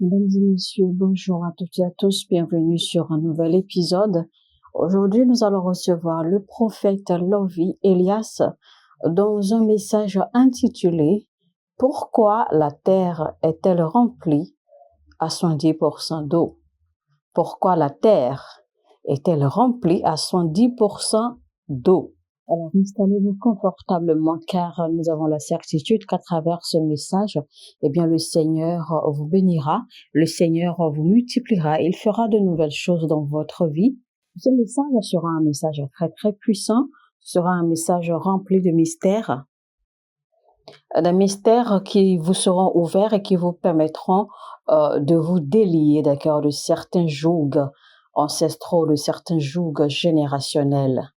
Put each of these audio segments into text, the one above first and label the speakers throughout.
Speaker 1: Mesdames et messieurs, bonjour à toutes et à tous, bienvenue sur un nouvel épisode. Aujourd'hui, nous allons recevoir le prophète Lovie Elias dans un message intitulé « Pourquoi la terre est-elle remplie à 110% d'eau ?» Pourquoi la terre est-elle remplie à 110% d'eau? Alors, installez-vous confortablement car nous avons la certitude qu'à travers ce message, le Seigneur vous bénira, le Seigneur vous multipliera, il fera de nouvelles choses dans votre vie. Ce message sera un message très très puissant, sera un message rempli de mystères, des mystères qui vous seront ouverts et qui vous permettront de vous délier, d'accord, de certains jougs ancestraux, de certains jougs générationnels.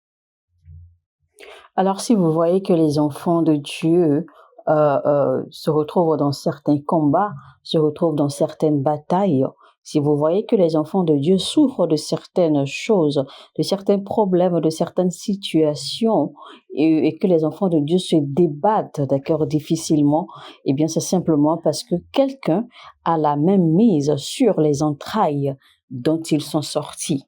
Speaker 1: Alors, si vous voyez que les enfants de Dieu se retrouvent dans certains combats, se retrouvent dans certaines batailles, si vous voyez que les enfants de Dieu souffrent de certaines choses, de certains problèmes, de certaines situations, et que les enfants de Dieu se débattent, d'accord, difficilement, eh bien, c'est simplement parce que quelqu'un a la même mise sur les entrailles dont ils sont sortis.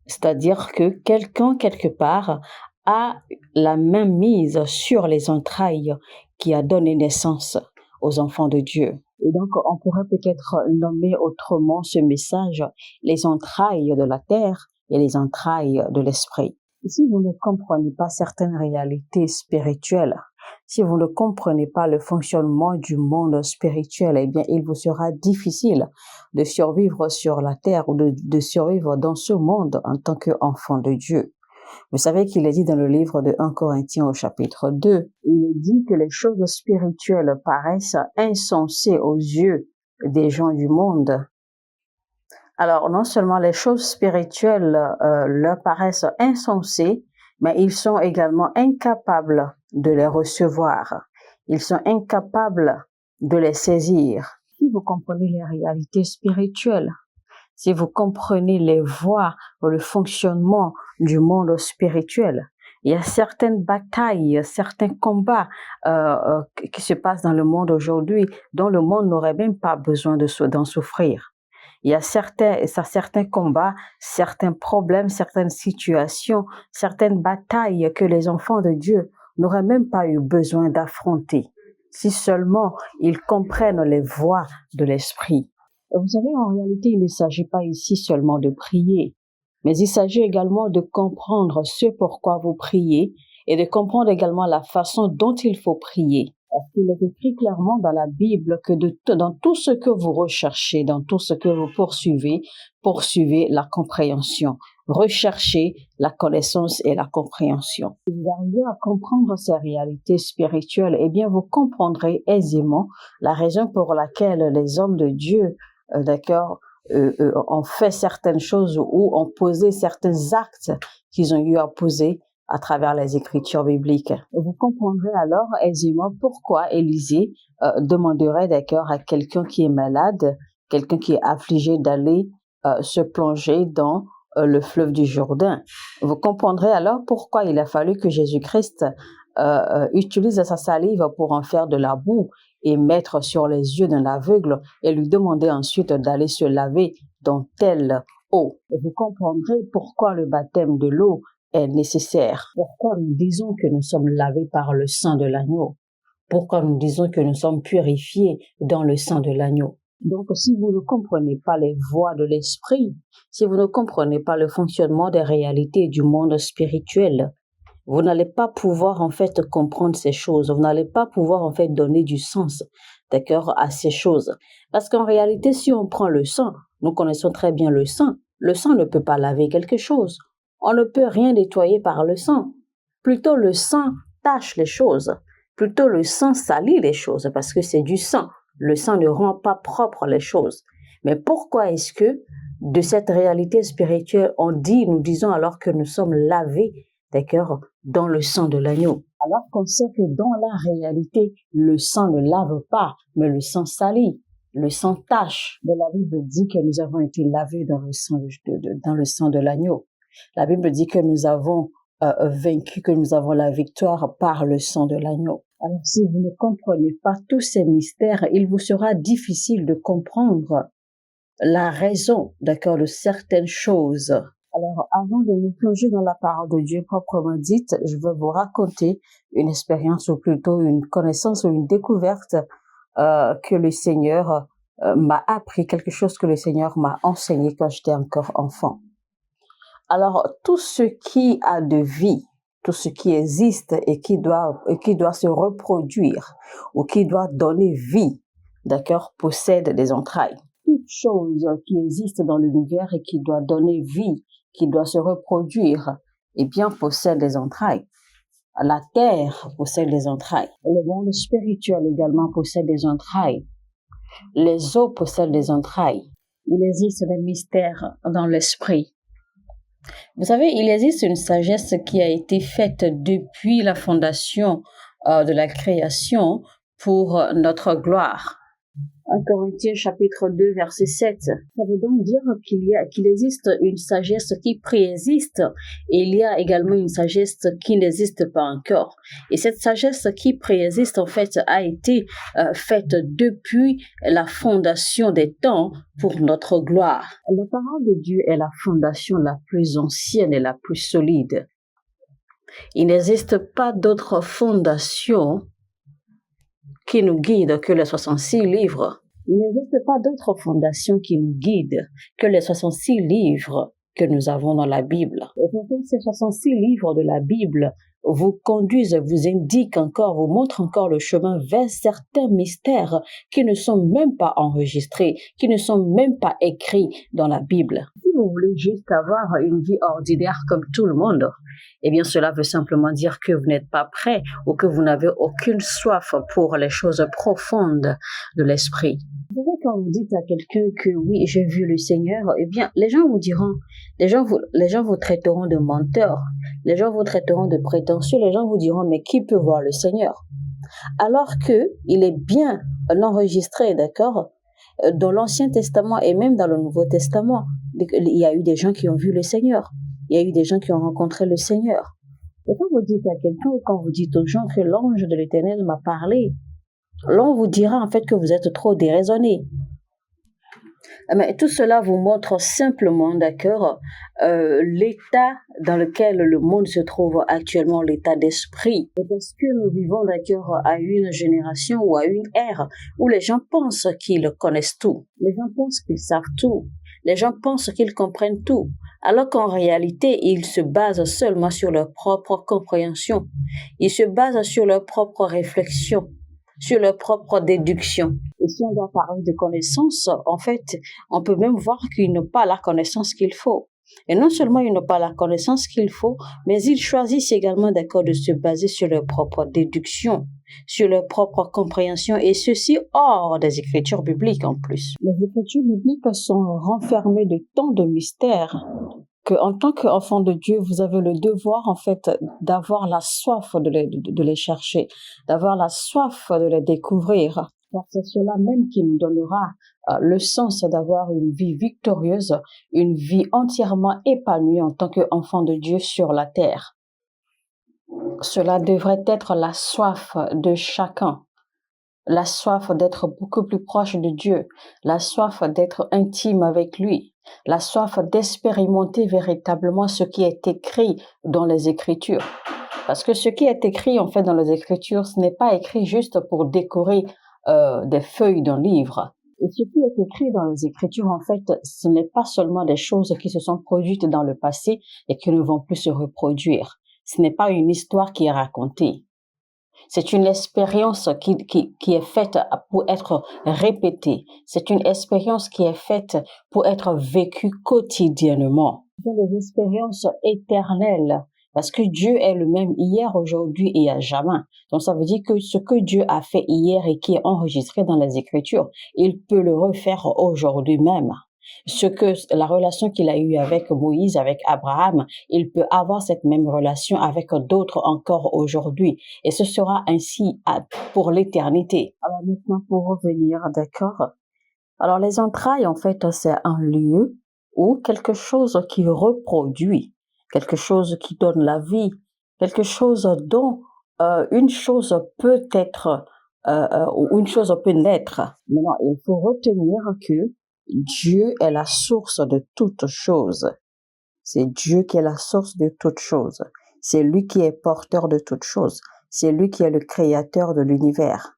Speaker 1: C'est-à-dire que quelqu'un, quelque part, a la même mise sur les entrailles qui a donné naissance aux enfants de Dieu. Et donc, on pourrait peut-être nommer autrement ce message les entrailles de la terre et les entrailles de l'esprit. Et si vous ne comprenez pas certaines réalités spirituelles, si vous ne comprenez pas le fonctionnement du monde spirituel, eh bien, il vous sera difficile de survivre sur la terre ou de survivre dans ce monde en tant qu'enfant de Dieu. Vous savez qu'il est dit dans le livre de 1 Corinthiens au chapitre 2, il est dit que les choses spirituelles paraissent insensées aux yeux des gens du monde. Alors, non seulement les choses spirituelles leur paraissent insensées, mais ils sont également incapables de les recevoir. Ils sont incapables de les saisir. Si vous comprenez les réalités spirituelles, si vous comprenez les voies ou le fonctionnement du monde spirituel, il y a certaines batailles, certains combats qui se passent dans le monde aujourd'hui dont le monde n'aurait même pas besoin d'en souffrir. Il y a certains combats, certains problèmes, certaines situations, certaines batailles que les enfants de Dieu n'auraient même pas eu besoin d'affronter, si seulement ils comprennent les voies de l'esprit. Vous savez, en réalité, il ne s'agit pas ici seulement de prier, mais il s'agit également de comprendre ce pourquoi vous priez et de comprendre également la façon dont il faut prier. Parce qu'il est écrit clairement dans la Bible que dans tout ce que vous recherchez, dans tout ce que vous poursuivez la compréhension. Recherchez la connaissance et la compréhension. Si vous arrivez à comprendre ces réalités spirituelles, eh bien, vous comprendrez aisément la raison pour laquelle les hommes de Dieu ont fait certaines choses ou ont posé certains actes qu'ils ont eu à poser à travers les écritures bibliques. Vous comprendrez alors aisément pourquoi Élisée demanderait à quelqu'un qui est malade, quelqu'un qui est affligé d'aller se plonger dans le fleuve du Jourdain. Vous comprendrez alors pourquoi il a fallu que Jésus-Christ utilise sa salive pour en faire de la boue et mettre sur les yeux d'un aveugle et lui demander ensuite d'aller se laver dans telle eau. Et vous comprendrez pourquoi le baptême de l'eau est nécessaire. Pourquoi nous disons que nous sommes lavés par le sang de l'agneau? Pourquoi nous disons que nous sommes purifiés dans le sang de l'agneau? Donc, si vous ne comprenez pas les voies de l'esprit, si vous ne comprenez pas le fonctionnement des réalités du monde spirituel, vous n'allez pas pouvoir en fait comprendre ces choses. Vous n'allez pas pouvoir en fait donner du sens, d'accord, à ces choses. Parce qu'en réalité, si on prend le sang, nous connaissons très bien le sang ne peut pas laver quelque chose. On ne peut rien nettoyer par le sang. Plutôt le sang tache les choses. Plutôt le sang salit les choses parce que c'est du sang. Le sang ne rend pas propre les choses. Mais pourquoi est-ce que de cette réalité spirituelle, nous disons alors que nous sommes lavés, d'accord, dans le sang de l'agneau? Alors qu'on sait que dans la réalité, le sang ne lave pas, mais le sang salit. Le sang tache. Mais la Bible dit que nous avons été lavés dans le sang de l'agneau. La Bible dit que nous avons vaincu, que nous avons la victoire par le sang de l'agneau. Alors, si vous ne comprenez pas tous ces mystères, il vous sera difficile de comprendre la raison, d'accord, de certaines choses. Alors, avant de nous plonger dans la parole de Dieu proprement dite, je veux vous raconter une expérience ou plutôt une connaissance ou une découverte que le Seigneur m'a appris, quelque chose que le Seigneur m'a enseigné quand j'étais encore enfant. Alors, tout ce qui a de vie, tout ce qui existe et qui doit se reproduire ou qui doit donner vie, d'accord, possède des entrailles. Toute chose qui existe dans l'univers et qui doit donner vie, qui doit se reproduire, eh bien, possède des entrailles. La terre possède des entrailles. Le monde spirituel également possède des entrailles. Les eaux possèdent des entrailles. Il existe des mystères dans l'esprit. Vous savez, il existe une sagesse qui a été faite depuis la fondation de la création pour notre gloire. 1 Corinthiens chapitre 2 verset 7. Ça veut donc dire qu'il existe une sagesse qui préexiste et il y a également une sagesse qui n'existe pas encore. Et cette sagesse qui préexiste en fait a été faite depuis la fondation des temps pour notre gloire. La parole de Dieu est la fondation la plus ancienne et la plus solide. Il n'existe pas d'autre fondation qui nous guide que les 66 livres. Il n'existe pas d'autre fondation qui nous guide que les 66 livres que nous avons dans la Bible. Et pourtant, ces 66 livres de la Bible vous conduisent, vous indiquent encore, vous montrent encore le chemin vers certains mystères qui ne sont même pas enregistrés, qui ne sont même pas écrits dans la Bible. Si vous voulez juste avoir une vie ordinaire comme tout le monde, eh bien cela veut simplement dire que vous n'êtes pas prêt ou que vous n'avez aucune soif pour les choses profondes de l'esprit. Vous savez, quand vous dites à quelqu'un que oui, j'ai vu le Seigneur, eh bien les gens vous diront, les gens vous traiteront de menteur, les gens vous traiteront de prétentieux, les gens vous diront mais qui peut voir le Seigneur? Alors que il est bien enregistré, d'accord, dans l'Ancien Testament et même dans le Nouveau Testament, il y a eu des gens qui ont vu le Seigneur. Il y a eu des gens qui ont rencontré le Seigneur. Et quand vous dites à quelqu'un ou quand vous dites aux gens que l'ange de l'Éternel m'a parlé, l'on vous dira en fait que vous êtes trop déraisonné. Mais tout cela vous montre simplement, d'accord, l'état dans lequel le monde se trouve actuellement, l'état d'esprit. Et parce que nous vivons, d'accord, à une génération ou à une ère où les gens pensent qu'ils connaissent tout. Les gens pensent qu'ils savent tout. Les gens pensent qu'ils comprennent tout. Alors qu'en réalité, ils se basent seulement sur leur propre compréhension. Ils se basent sur leur propre réflexion, sur leur propre déduction. Et si on doit parler de connaissance, en fait, on peut même voir qu'ils n'ont pas la connaissance qu'il faut. Et non seulement ils n'ont pas la connaissance qu'il faut, mais ils choisissent également, d'accord, de se baser sur leur propre déduction, sur leur propre compréhension, et ceci hors des écritures bibliques en plus. Les écritures bibliques sont renfermées de tant de mystères que, en tant qu'enfant de Dieu, vous avez le devoir, en fait, d'avoir la soif de les chercher, d'avoir la soif de les découvrir. Car c'est cela même qui nous donnera le sens d'avoir une vie victorieuse, une vie entièrement épanouie en tant qu'enfant de Dieu sur la terre. Cela devrait être la soif de chacun. La soif d'être beaucoup plus proche de Dieu, la soif d'être intime avec lui, la soif d'expérimenter véritablement ce qui est écrit dans les Écritures. Parce que ce qui est écrit en fait dans les Écritures, ce n'est pas écrit juste pour décorer des feuilles d'un livre. Et ce qui est écrit dans les Écritures, en fait, ce n'est pas seulement des choses qui se sont produites dans le passé et qui ne vont plus se reproduire. Ce n'est pas une histoire qui est racontée. C'est une expérience qui est faite pour être répétée. C'est une expérience qui est faite pour être vécue quotidiennement. Ce sont des expériences éternelles parce que Dieu est le même hier, aujourd'hui et à jamais. Donc ça veut dire que ce que Dieu a fait hier et qui est enregistré dans les Écritures, il peut le refaire aujourd'hui même. La relation qu'il a eue avec Moïse, avec Abraham, il peut avoir cette même relation avec d'autres encore aujourd'hui. Et ce sera ainsi pour l'éternité. Alors maintenant, pour revenir, d'accord. Alors les entrailles, en fait, c'est un lieu ou quelque chose qui reproduit, quelque chose qui donne la vie, quelque chose dont une chose peut être, ou une chose peut naître. Maintenant, il faut retenir que Dieu est la source de toutes choses. C'est Dieu qui est la source de toutes choses. C'est lui qui est porteur de toutes choses. C'est lui qui est le créateur de l'univers.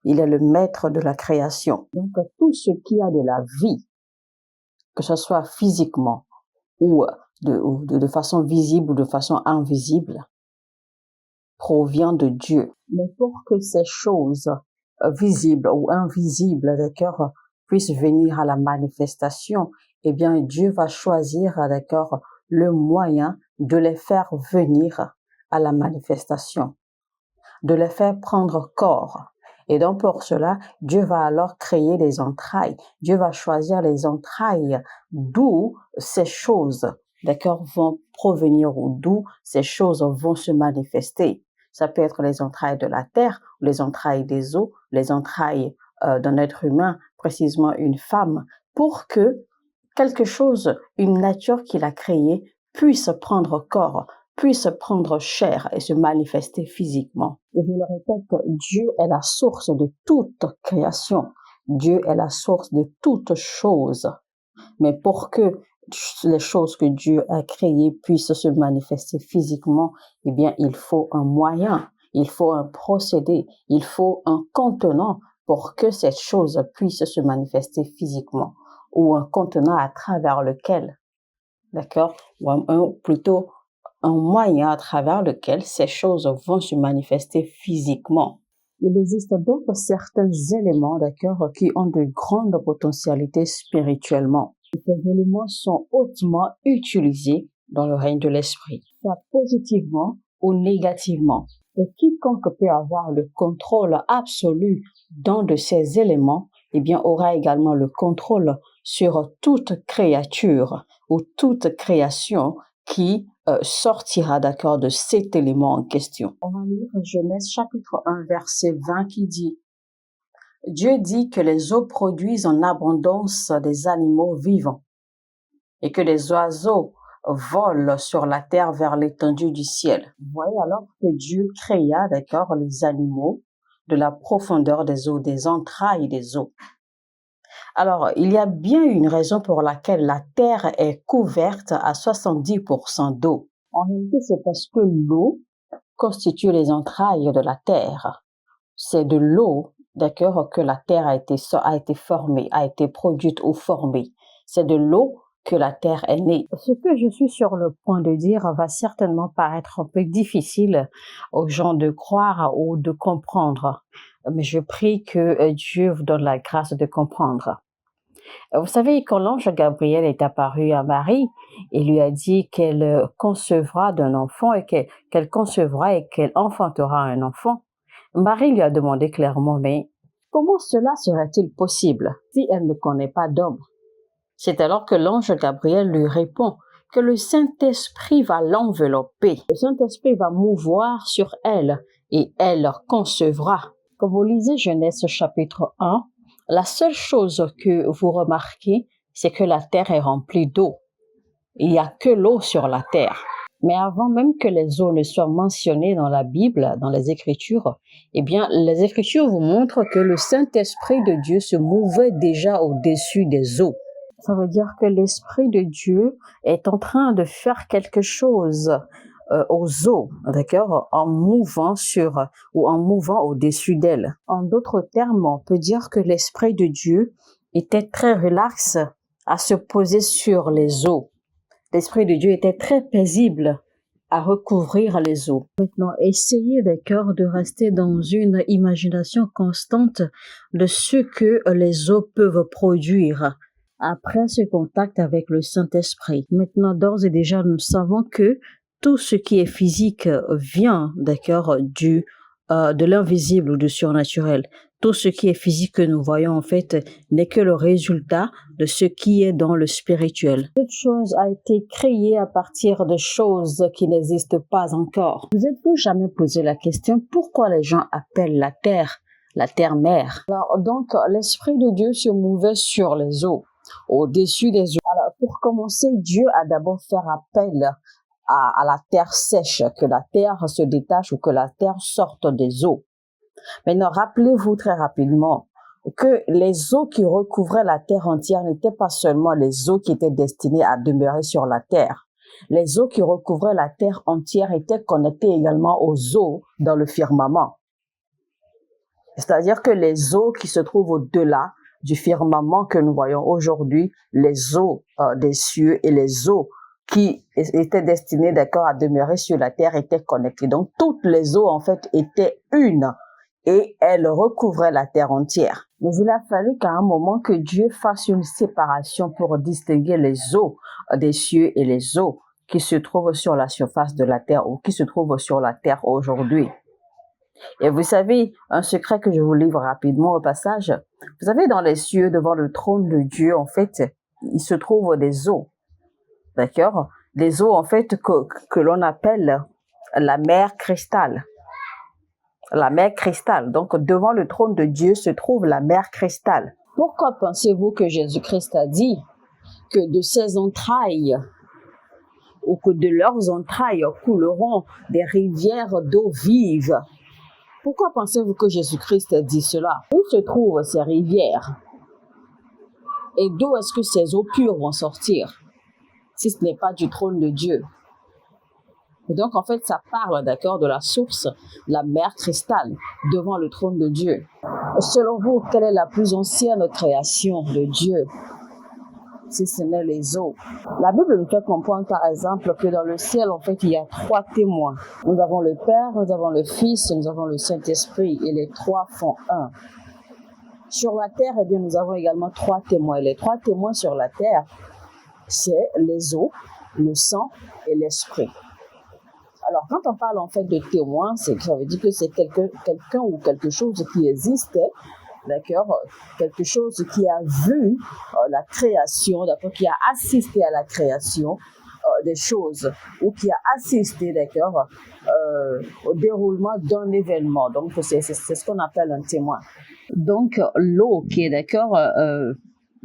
Speaker 1: Il est le maître de la création. Donc, tout ce qui a de la vie, que ce soit physiquement ou de façon visible ou de façon invisible, provient de Dieu. Mais pour que ces choses visibles ou invisibles, d'accord, puissent venir à la manifestation, eh bien, Dieu va choisir, d'accord, le moyen de les faire venir à la manifestation, de les faire prendre corps. Et donc, pour cela, Dieu va alors créer les entrailles. Dieu va choisir les entrailles d'où ces choses, d'accord, vont provenir ou d'où ces choses vont se manifester. Ça peut être les entrailles de la terre, les entrailles des eaux, les entrailles d'un être humain, précisément une femme, pour que quelque chose, une nature qu'il a créée, puisse prendre corps, puisse prendre chair et se manifester physiquement. Et je le répète, Dieu est la source de toute création. Dieu est la source de toute chose. Mais pour que les choses que Dieu a créées puissent se manifester physiquement, eh bien, il faut un moyen, il faut un procédé, il faut un contenant pour que cette chose puisse se manifester physiquement, ou un contenant à travers lequel, d'accord, ou plutôt un moyen à travers lequel ces choses vont se manifester physiquement. Il existe donc certains éléments, d'accord, qui ont de grandes potentialités spirituellement. Ces éléments sont hautement utilisés dans le règne de l'esprit, soit positivement ou négativement. Et quiconque peut avoir le contrôle absolu d'un de ces éléments, eh bien, aura également le contrôle sur toute créature ou toute création qui sortira, d'accord, de cet élément en question. On va lire Genèse chapitre 1, verset 20 qui dit: Dieu dit que les eaux produisent en abondance des animaux vivants et que les oiseaux volent sur la terre vers l'étendue du ciel. Vous voyez alors que Dieu créa, d'accord, les animaux de la profondeur des eaux, des entrailles des eaux. Alors, il y a bien une raison pour laquelle la terre est couverte à 70% d'eau. En réalité, c'est parce que l'eau constitue les entrailles de la terre. C'est de l'eau, d'accord, que la terre a été formée, a été produite ou formée. C'est de l'eau que la terre est née. Ce que je suis sur le point de dire va certainement paraître un peu difficile aux gens de croire ou de comprendre. Mais je prie que Dieu vous donne la grâce de comprendre. Vous savez, quand l'ange Gabriel est apparu à Marie, il lui a dit qu'elle concevra d'un enfant et qu'elle concevra et qu'elle enfantera un enfant. Marie lui a demandé clairement, mais comment cela serait-il possible si elle ne connaît pas d'homme? C'est alors que l'ange Gabriel lui répond que le Saint-Esprit va l'envelopper. Le Saint-Esprit va mouvoir sur elle et elle concevra. Quand vous lisez Genèse chapitre 1, la seule chose que vous remarquez, c'est que la terre est remplie d'eau. Il n'y a que l'eau sur la terre. Mais avant même que les eaux ne soient mentionnées dans la Bible, dans les Écritures, eh bien, les Écritures vous montrent que le Saint-Esprit de Dieu se mouvait déjà au-dessus des eaux. Ça veut dire que l'Esprit de Dieu est en train de faire quelque chose aux eaux, d'accord, en mouvant ou en mouvant au-dessus d'elles. En d'autres termes, on peut dire que l'Esprit de Dieu était très relax à se poser sur les eaux. L'Esprit de Dieu était très paisible à recouvrir les eaux. Maintenant, essayez, d'accord, de rester dans une imagination constante de ce que les eaux peuvent produire après ce contact avec le Saint-Esprit. Maintenant, d'ores et déjà, nous savons que tout ce qui est physique vient, d'accord, de l'invisible ou du surnaturel. Tout ce qui est physique que nous voyons, en fait, n'est que le résultat de ce qui est dans le spirituel. Toute chose a été créée à partir de choses qui n'existent pas encore. Vous êtes-vous jamais posé la question pourquoi les gens appellent la terre-mère? Alors, donc, l'Esprit de Dieu se mouvait sur les eaux, au-dessus des eaux. Alors, pour commencer, Dieu a d'abord fait appel à la terre sèche, que la terre se détache ou que la terre sorte des eaux. Maintenant, rappelez-vous très rapidement que les eaux qui recouvraient la terre entière n'étaient pas seulement les eaux qui étaient destinées à demeurer sur la terre. Les eaux qui recouvraient la terre entière étaient connectées également aux eaux dans le firmament. C'est-à-dire que les eaux qui se trouvent au-delà du firmament que nous voyons aujourd'hui, les eaux des cieux et les eaux qui étaient destinées, d'accord, à demeurer sur la terre étaient connectées. Donc, toutes les eaux, en fait, étaient une et elles recouvraient la terre entière. Mais il a fallu qu'à un moment que Dieu fasse une séparation pour distinguer les eaux des cieux et les eaux qui se trouvent sur la surface de la terre ou qui se trouvent sur la terre aujourd'hui. Et vous savez, un secret que je vous livre rapidement au passage, vous savez, dans les cieux, devant le trône de Dieu, en fait, il se trouve des eaux, d'accord? Des eaux, en fait, que l'on appelle la mer cristal. La mer cristal. Donc, devant le trône de Dieu se trouve la mer cristal. Pourquoi pensez-vous que Jésus-Christ a dit que de ses entrailles ou que de leurs entrailles couleront des rivières d'eau vive? Pourquoi pensez-vous que Jésus-Christ a dit cela? Où se trouvent ces rivières? Et d'où est-ce que ces eaux pures vont sortir, si ce n'est pas du trône de Dieu? Et donc, en fait, ça parle, d'accord, de la source, la mer cristal, devant le trône de Dieu. Selon vous, quelle est la plus ancienne création de Dieu, si ce n'est les eaux? La Bible nous fait comprendre, par exemple, que dans le ciel, en fait, il y a 3 témoins. Nous avons le Père, nous avons le Fils, nous avons le Saint-Esprit, et les 3 font un. Sur la terre, eh bien, nous avons également 3 témoins. Et les 3 témoins sur la terre, c'est les eaux, le sang et l'esprit. Alors, quand on parle en fait de témoin, ça veut dire que c'est quelqu'un ou quelque chose qui existait, d'accord, quelque chose qui a vu la création, d'accord, qui a assisté à la création des choses, ou qui a assisté, d'accord, au déroulement d'un événement. Donc, c'est ce qu'on appelle un témoin. Donc, l'eau qui est, d'accord,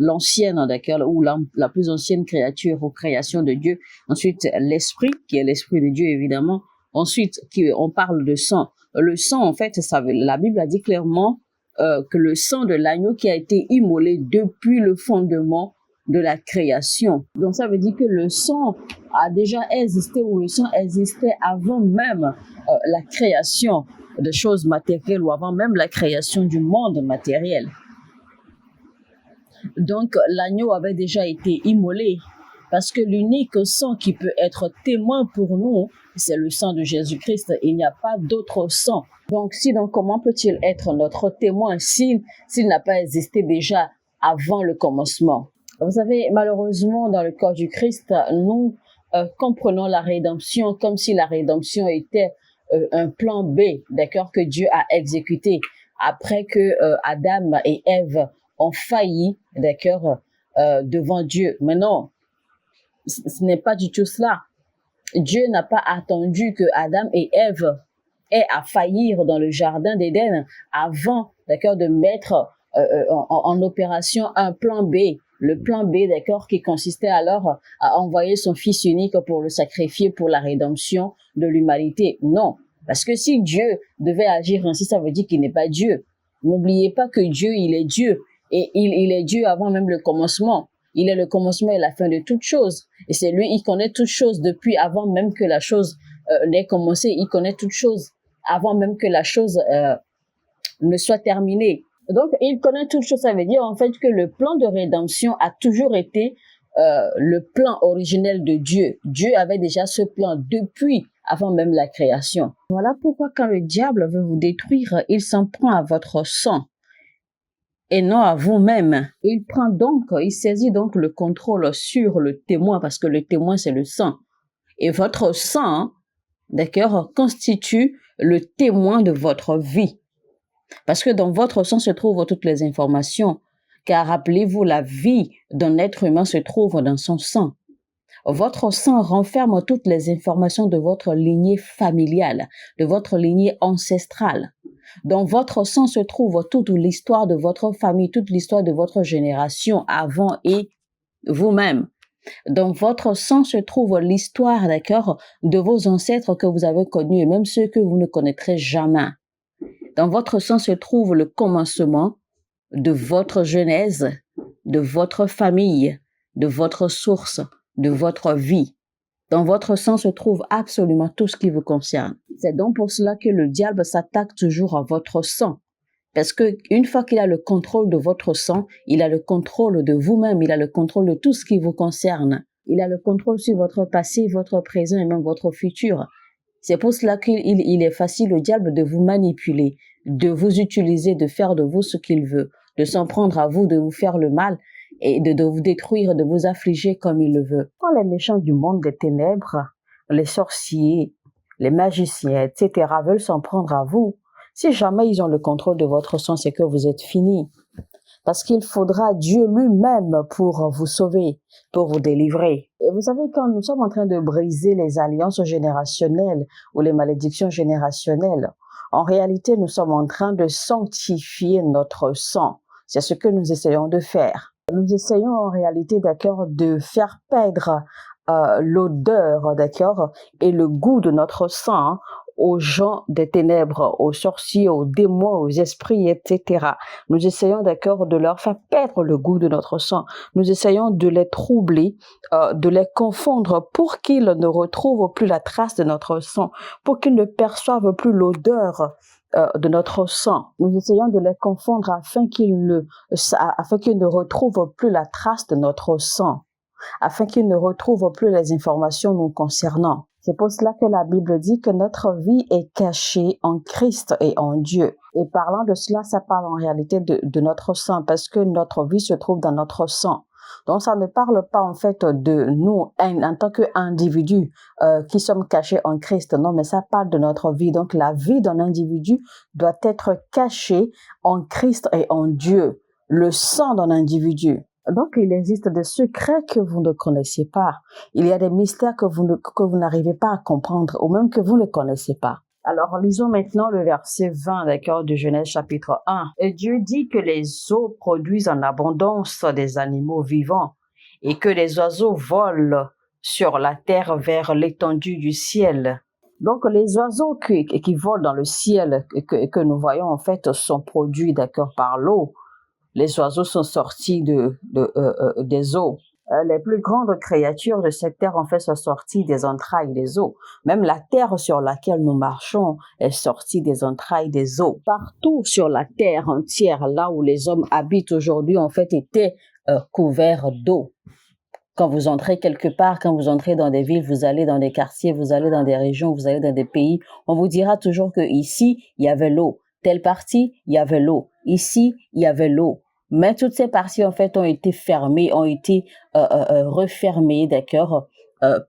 Speaker 1: l'ancienne, d'accord, ou la plus ancienne créature ou création de Dieu. Ensuite, l'esprit, qui est l'esprit de Dieu, évidemment. Ensuite, on parle de sang. Le sang, en fait, la Bible a dit clairement que le sang de l'agneau qui a été immolé depuis le fondement de la création. Donc, ça veut dire que le sang a déjà existé, ou le sang existait avant même la création de choses matérielles, ou avant même la création du monde matériel. Donc, l'agneau avait déjà été immolé, parce que l'unique sang qui peut être témoin pour nous, c'est le sang de Jésus-Christ. Il n'y a pas d'autre sang. Donc, comment peut-il être notre témoin s'il n'a pas existé déjà avant le commencement? Vous savez, malheureusement, dans le corps du Christ, nous comprenons la rédemption comme si la rédemption était un plan B, d'accord, que Dieu a exécuté après que Adam et Ève ont failli, d'accord, devant Dieu. Mais non, ce n'est pas du tout cela. Dieu n'a pas attendu que Adam et Ève aient à faillir dans le jardin d'Éden avant, d'accord, de mettre en opération un plan B. Le plan B, d'accord, qui consistait alors à envoyer son fils unique pour le sacrifier pour la rédemption de l'humanité. Non, parce que si Dieu devait agir ainsi, ça veut dire qu'il n'est pas Dieu. N'oubliez pas que Dieu, il est Dieu. Et il est Dieu avant même le commencement. Il est le commencement et la fin de toutes choses. Et c'est lui, il connaît toutes choses depuis avant même que la chose n'ait commencé. Il connaît toutes choses avant même que la chose ne soit terminée. Donc, il connaît toutes choses. Ça veut dire en fait que le plan de rédemption a toujours été le plan originel de Dieu. Dieu avait déjà ce plan depuis avant même la création. Voilà pourquoi quand le diable veut vous détruire, il s'en prend à votre sang et non à vous-même. Il saisit donc le contrôle sur le témoin, parce que le témoin, c'est le sang. Et votre sang, d'accord, constitue le témoin de votre vie. Parce que dans votre sang se trouvent toutes les informations. Car rappelez-vous, la vie d'un être humain se trouve dans son sang. Votre sang renferme toutes les informations de votre lignée familiale, de votre lignée ancestrale. Dans votre sang se trouve toute l'histoire de votre famille, toute l'histoire de votre génération avant et vous-même. Dans votre sang se trouve l'histoire, d'accord, de vos ancêtres que vous avez connus et même ceux que vous ne connaîtrez jamais. Dans votre sang se trouve le commencement de votre genèse, de votre famille, de votre source, de votre vie. Dans votre sang se trouve absolument tout ce qui vous concerne. C'est donc pour cela que le diable s'attaque toujours à votre sang. Parce que une fois qu'il a le contrôle de votre sang, il a le contrôle de vous-même, il a le contrôle de tout ce qui vous concerne. Il a le contrôle sur votre passé, votre présent et même votre futur. C'est pour cela qu'il est facile au diable de vous manipuler, de vous utiliser, de faire de vous ce qu'il veut, de s'en prendre à vous, de vous faire le mal et de vous détruire, de vous affliger comme il le veut. Quand les méchants du monde des ténèbres, les sorciers, les magiciens, etc. veulent s'en prendre à vous, si jamais ils ont le contrôle de votre sang, c'est que vous êtes fini. Parce qu'il faudra Dieu lui-même pour vous sauver, pour vous délivrer. Et vous savez, quand nous sommes en train de briser les alliances générationnelles ou les malédictions générationnelles, en réalité, nous sommes en train de sanctifier notre sang. C'est ce que nous essayons de faire. Nous essayons en réalité, d'accord, de faire perdre l'odeur, d'accord, et le goût de notre sang aux gens des ténèbres, aux sorciers, aux démons, aux esprits, etc. Nous essayons, d'accord, de leur faire perdre le goût de notre sang. Nous essayons de les troubler, de les confondre pour qu'ils ne retrouvent plus la trace de notre sang, pour qu'ils ne perçoivent plus l'odeur de notre sang. Nous essayons de les confondre afin qu'ils ne retrouvent plus la trace de notre sang, afin qu'ils ne retrouvent plus les informations nous concernant. C'est pour cela que la Bible dit que notre vie est cachée en Christ et en Dieu. Et parlant de cela, ça parle en réalité de notre sang, parce que notre vie se trouve dans notre sang. Donc ça ne parle pas en fait de nous en tant qu'individus qui sommes cachés en Christ, non, mais ça parle de notre vie. Donc la vie d'un individu doit être cachée en Christ et en Dieu. Le sang d'un individu. Donc, il existe des secrets que vous ne connaissez pas. Il y a des mystères que vous n'arrivez pas à comprendre ou même que vous ne connaissez pas. Alors, lisons maintenant le verset 20, d'accord, de Genèse chapitre 1. Et Dieu dit que les eaux produisent en abondance des animaux vivants et que les oiseaux volent sur la terre vers l'étendue du ciel. Donc, les oiseaux qui volent dans le ciel que nous voyons en fait sont produits, d'accord, par l'eau. Les oiseaux sont sortis des eaux. Les plus grandes créatures de cette terre, en fait, sont sorties des entrailles des eaux. Même la terre sur laquelle nous marchons est sortie des entrailles des eaux. Partout sur la terre entière, là où les hommes habitent aujourd'hui, en fait, étaient couverts d'eau. Quand vous entrez quelque part, quand vous entrez dans des villes, vous allez dans des quartiers, vous allez dans des régions, vous allez dans des pays, on vous dira toujours que ici, il y avait l'eau. Telle partie, il y avait l'eau. Ici, il y avait l'eau. Mais toutes ces parties, en fait, ont été fermées, ont été refermées, d'accord,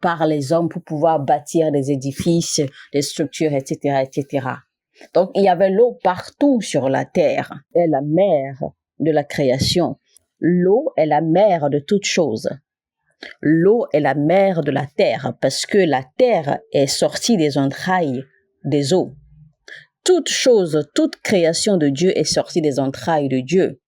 Speaker 1: par les hommes pour pouvoir bâtir des édifices, des structures, etc., etc. Donc, il y avait l'eau partout sur la terre. Elle est la mère de la création. L'eau est la mère de toutes choses. L'eau est la mère de la terre parce que la terre est sortie des entrailles des eaux. Toute chose, toute création de Dieu est sortie des entrailles de Dieu.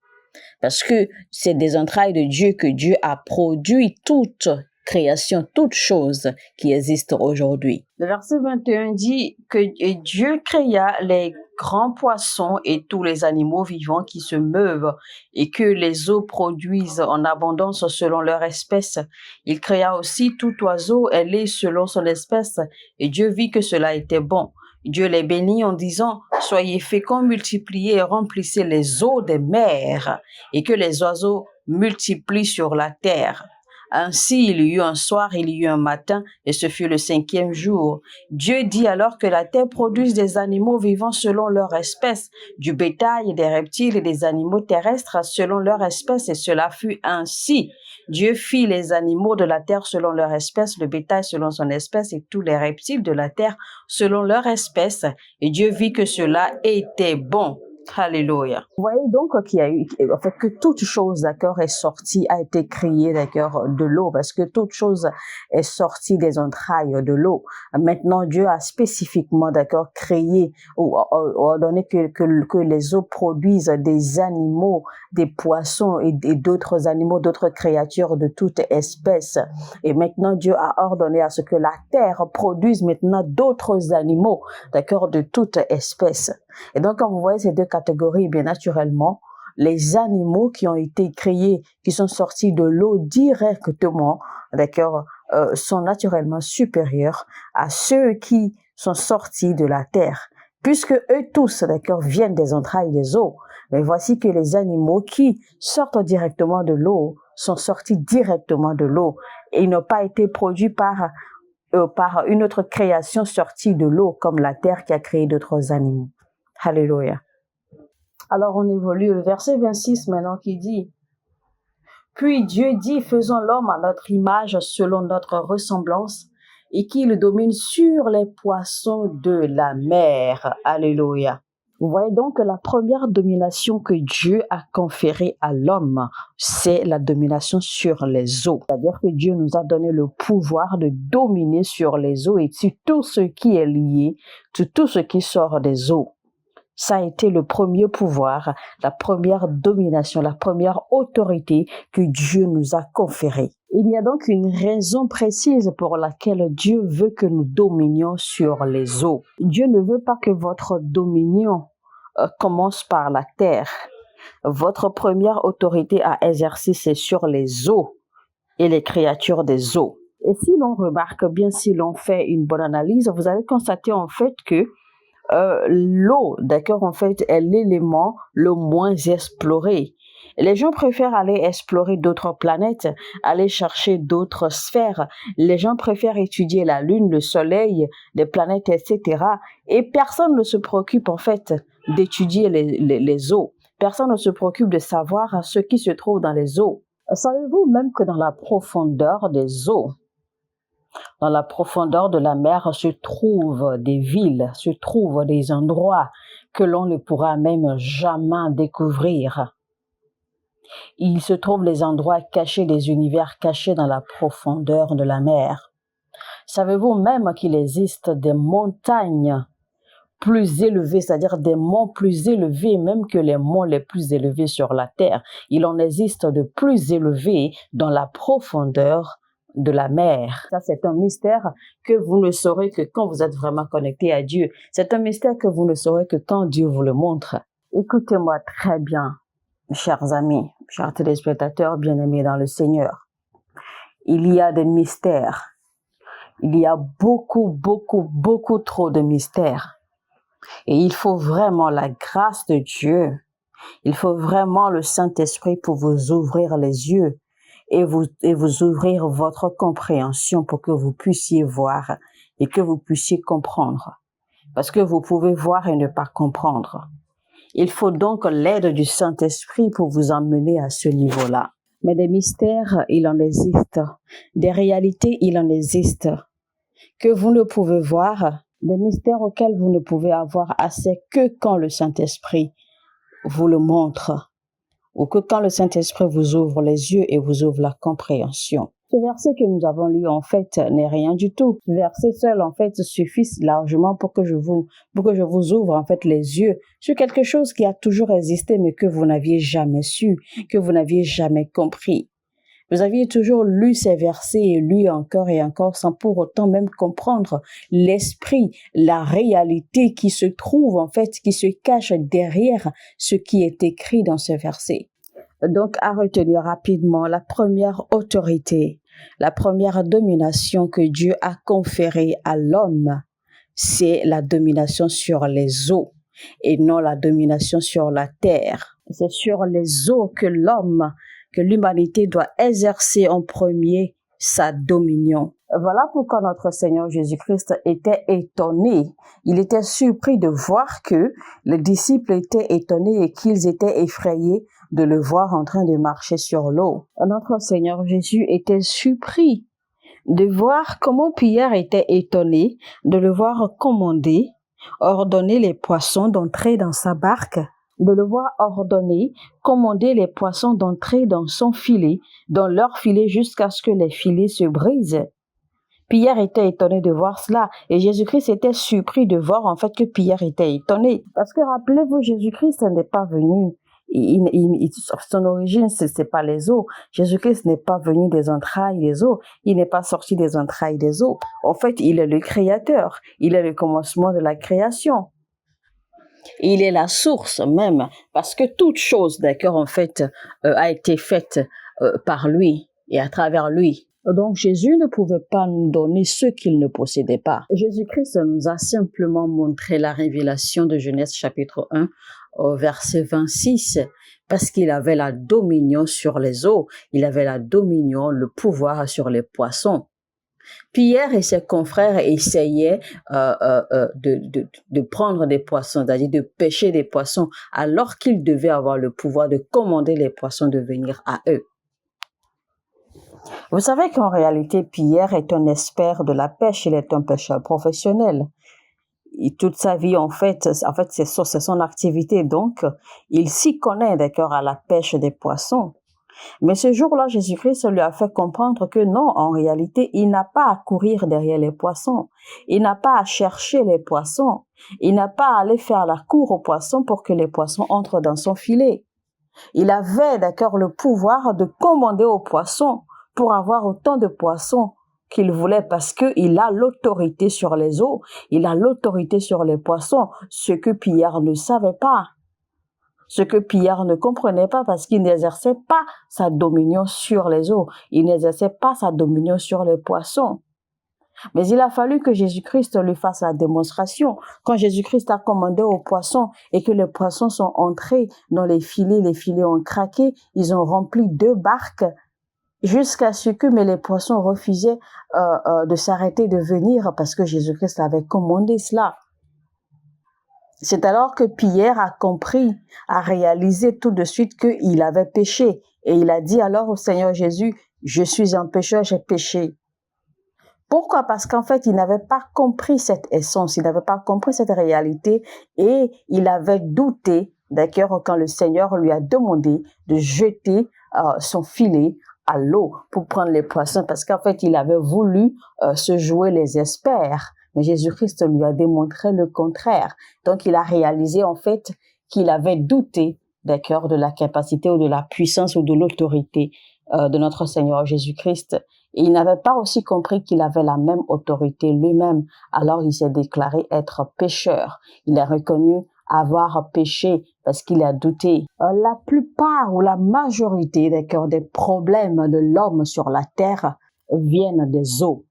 Speaker 1: Parce que c'est des entrailles de Dieu que Dieu a produit toute création, toute chose qui existe aujourd'hui. Le verset 21 dit que Dieu créa les grands poissons et tous les animaux vivants qui se meuvent et que les eaux produisent en abondance selon leur espèce. Il créa aussi tout oiseau ailé selon son espèce et Dieu vit que cela était bon. Dieu les bénit en disant « Soyez féconds, multipliez et remplissez les eaux des mers et que les oiseaux multiplient sur la terre. » Ainsi, il y eut un soir, il y eut un matin, et ce fut le 5e jour. Dieu dit alors que la terre produise des animaux vivants selon leur espèce, du bétail, des reptiles et des animaux terrestres selon leur espèce, et cela fut ainsi. Dieu fit les animaux de la terre selon leur espèce, le bétail selon son espèce, et tous les reptiles de la terre selon leur espèce. Et Dieu vit que cela était bon. Alléluia. Vous voyez donc qu'il y a eu, en fait, que toute chose, d'accord, est sortie, a été créée, d'accord, de l'eau, parce que toute chose est sortie des entrailles de l'eau. Maintenant, Dieu a spécifiquement, d'accord, créé ou ordonné que les eaux produisent des animaux, des poissons et d'autres animaux, d'autres créatures de toute espèce. Et maintenant, Dieu a ordonné à ce que la terre produise maintenant d'autres animaux, d'accord, de toute espèce. Et donc, quand vous voyez ces deux catégories, bien naturellement, les animaux qui ont été créés, qui sont sortis de l'eau directement, d'accord, sont naturellement supérieurs à ceux qui sont sortis de la terre, puisque eux tous, d'accord, viennent des entrailles des eaux. Mais voici que les animaux qui sortent directement de l'eau sont sortis directement de l'eau et ils n'ont pas été produits par une autre création sortie de l'eau, comme la terre qui a créé d'autres animaux. Alléluia. Alors on évolue le verset 26 maintenant qui dit: Puis Dieu dit, faisons l'homme à notre image selon notre ressemblance et qu'il domine sur les poissons de la mer. Alléluia. Vous voyez donc que la première domination que Dieu a conférée à l'homme, c'est la domination sur les eaux. C'est-à-dire que Dieu nous a donné le pouvoir de dominer sur les eaux et sur tout ce qui est lié, sur tout ce qui sort des eaux. Ça a été le premier pouvoir, la première domination, la première autorité que Dieu nous a conférée. Il y a donc une raison précise pour laquelle Dieu veut que nous dominions sur les eaux. Dieu ne veut pas que votre dominion commence par la terre. Votre première autorité à exercer, c'est sur les eaux et les créatures des eaux. Et si l'on remarque bien, si l'on fait une bonne analyse, vous allez constater en fait que l'eau, d'accord, en fait, est l'élément le moins exploré. Les gens préfèrent aller explorer d'autres planètes, aller chercher d'autres sphères. Les gens préfèrent étudier la Lune, le Soleil, les planètes, etc. Et personne ne se préoccupe, en fait, d'étudier les eaux. Personne ne se préoccupe de savoir ce qui se trouve dans les eaux. Savez-vous même que dans la profondeur des eaux, dans la profondeur de la mer se trouvent des villes, se trouvent des endroits que l'on ne pourra même jamais découvrir. Il se trouve des endroits cachés, des univers cachés dans la profondeur de la mer. Savez-vous même qu'il existe des montagnes plus élevées, c'est-à-dire des monts plus élevés même que les monts les plus élevés sur la terre? Il en existe de plus élevés dans la profondeur de la mer. Ça, c'est un mystère que vous ne saurez que quand vous êtes vraiment connecté à Dieu. C'est un mystère que vous ne saurez que quand Dieu vous le montre. Écoutez-moi très bien, chers amis, chers téléspectateurs bien-aimés dans le Seigneur. Il y a des mystères. Il y a beaucoup trop de mystères. Et il faut vraiment la grâce de Dieu. Il faut vraiment le Saint-Esprit pour vous ouvrir les yeux et vous ouvrir votre compréhension pour que vous puissiez voir et que vous puissiez comprendre. Parce que vous pouvez voir et ne pas comprendre. Il faut donc l'aide du Saint-Esprit pour vous emmener à ce niveau-là. Mais des mystères, il en existe. Des réalités, il en existe. Que vous ne pouvez voir, des mystères auxquels vous ne pouvez avoir accès que quand le Saint-Esprit vous le montre. Ou que quand le Saint-Esprit vous ouvre les yeux et vous ouvre la compréhension. Ce verset que nous avons lu, en fait, n'est rien du tout. Ce verset seul, en fait, suffit largement pour que je vous ouvre, en fait, les yeux sur quelque chose qui a toujours existé, mais que vous n'aviez jamais su, que vous n'aviez jamais compris. Vous aviez toujours lu ces versets et lu encore et encore sans pour autant même comprendre l'esprit, la réalité qui se trouve en fait, qui se cache derrière ce qui est écrit dans ce verset. Donc, à retenir rapidement, la première autorité, la première domination que Dieu a conférée à l'homme, c'est la domination sur les eaux et non la domination sur la terre. C'est sur les eaux que l'humanité doit exercer en premier sa dominion. Voilà pourquoi notre Seigneur Jésus-Christ était étonné. Il était surpris de voir que les disciples étaient étonnés et qu'ils étaient effrayés de le voir en train de marcher sur l'eau. Notre Seigneur Jésus était surpris de voir comment Pierre était étonné de le voir commander, ordonner les poissons d'entrer dans sa barque. de le voir ordonner, commander les poissons d'entrer dans son filet, dans leur filet jusqu'à ce que les filets se brisent. Pierre était étonné de voir cela et Jésus-Christ était surpris de voir en fait que Pierre était étonné. Parce que rappelez-vous, Jésus-Christ n'est pas venu, son origine, c'est pas les eaux. Jésus-Christ n'est pas venu des entrailles des eaux. Il n'est pas sorti des entrailles des eaux. En fait, il est le créateur. Il est le commencement de la création. Il est la source même, parce que toute chose, d'accord, en fait, a été faite par lui et à travers lui. Donc Jésus ne pouvait pas nous donner ce qu'il ne possédait pas. Jésus-Christ nous a simplement montré la révélation de Genèse chapitre 1 au verset 26, parce qu'il avait la dominion sur les eaux, il avait la dominion, le pouvoir sur les poissons. Pierre et ses confrères essayaient de prendre des poissons, c'est-à-dire de pêcher des poissons, alors qu'ils devaient avoir le pouvoir de commander les poissons de venir à eux. Vous savez qu'en réalité, Pierre est un expert de la pêche, il est un pêcheur professionnel. Et toute sa vie, en fait, c'est son activité, donc il s'y connaît, d'accord, à la pêche des poissons. Mais ce jour-là, Jésus-Christ lui a fait comprendre que non, en réalité, il n'a pas à courir derrière les poissons. Il n'a pas à chercher les poissons. Il n'a pas à aller faire la cour aux poissons pour que les poissons entrent dans son filet. Il avait, d'accord, le pouvoir de commander aux poissons pour avoir autant de poissons qu'il voulait parce qu'il a l'autorité sur les eaux. Il a l'autorité sur les poissons, ce que Pierre ne savait pas. Ce que Pierre ne comprenait pas parce qu'il n'exerçait pas sa dominion sur les eaux. Il n'exerçait pas sa dominion sur les poissons. Mais il a fallu que Jésus-Christ lui fasse la démonstration. Quand Jésus-Christ a commandé aux poissons et que les poissons sont entrés dans les filets ont craqué, ils ont rempli 2 barques jusqu'à ce que mais les poissons refusaient de s'arrêter de venir parce que Jésus-Christ avait commandé cela. C'est alors que Pierre a compris, a réalisé tout de suite qu'il avait péché. Et il a dit alors au Seigneur Jésus, je suis un pécheur, j'ai péché. Pourquoi? Parce qu'en fait, il n'avait pas compris cette essence, il n'avait pas compris cette réalité et il avait douté, d'accord, quand le Seigneur lui a demandé de jeter son filet à l'eau pour prendre les poissons parce qu'en fait, il avait voulu se jouer les experts. Mais Jésus-Christ lui a démontré le contraire. Donc, il a réalisé en fait qu'il avait douté, d'accord, de la capacité ou de la puissance ou de l'autorité de notre Seigneur Jésus-Christ. Et il n'avait pas aussi compris qu'il avait la même autorité lui-même. Alors, il s'est déclaré être pécheur. Il a reconnu avoir péché parce qu'il a douté. La plupart ou la majorité, d'accord, des problèmes de l'homme sur la terre viennent des eaux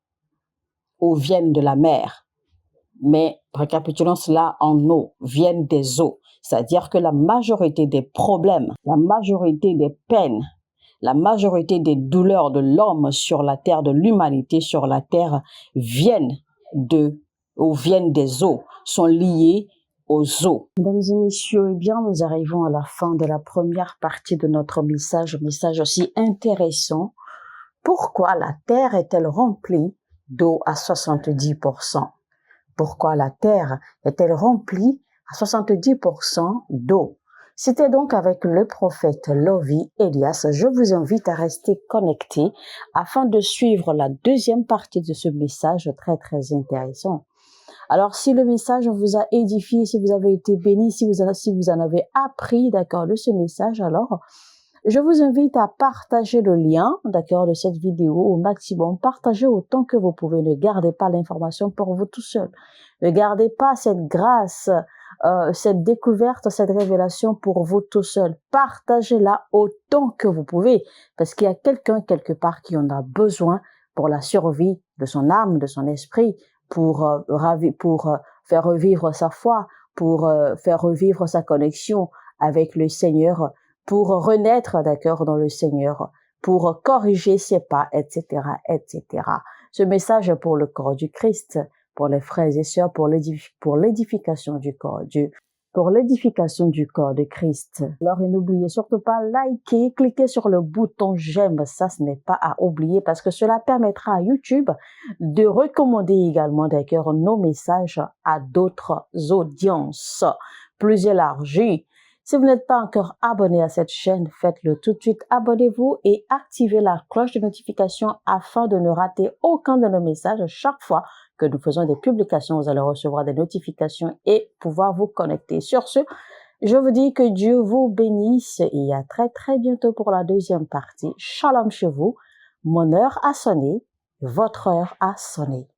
Speaker 1: ou viennent de la mer. Mais récapitulons cela en eau, viennent des eaux. C'est-à-dire que la majorité des problèmes, la majorité des peines, la majorité des douleurs de l'homme sur la terre, de l'humanité sur la terre, viennent des eaux, sont liées aux eaux. Mesdames et messieurs, eh bien, nous arrivons à la fin de la première partie de notre message aussi intéressant. Pourquoi la terre est-elle remplie d'eau à 70%? Pourquoi la terre est-elle remplie à 70% d'eau? C'était donc avec le prophète Lovi Elias. Je vous invite à rester connectés afin de suivre la deuxième partie de ce message très très intéressant. Alors, si le message vous a édifié, si vous avez été béni, si vous en avez appris, d'accord, de ce message, alors je vous invite à partager le lien, d'accord, de cette vidéo au maximum. Partagez autant que vous pouvez. Ne gardez pas l'information pour vous tout seul. Ne gardez pas cette grâce, cette découverte, cette révélation pour vous tout seul. Partagez-la autant que vous pouvez parce qu'il y a quelqu'un quelque part qui en a besoin pour la survie de son âme, de son esprit, pour faire revivre sa foi, pour faire revivre sa connexion avec le Seigneur, pour renaître, d'accord, dans le Seigneur, pour corriger ses pas, etc., etc. Ce message est pour le corps du Christ, pour les frères et sœurs, pour l'édification du corps, pour l'édification du corps de Christ. Alors, n'oubliez surtout pas liker, cliquez sur le bouton j'aime, ça ce n'est pas à oublier parce que cela permettra à YouTube de recommander également, d'accord, nos messages à d'autres audiences plus élargies. Si vous n'êtes pas encore abonné à cette chaîne, faites-le tout de suite. Abonnez-vous et activez la cloche de notification afin de ne rater aucun de nos messages. Chaque fois que nous faisons des publications, vous allez recevoir des notifications et pouvoir vous connecter. Sur ce, je vous dis que Dieu vous bénisse et à très très bientôt pour la deuxième partie. Shalom chez vous. Mon heure a sonné, votre heure a sonné.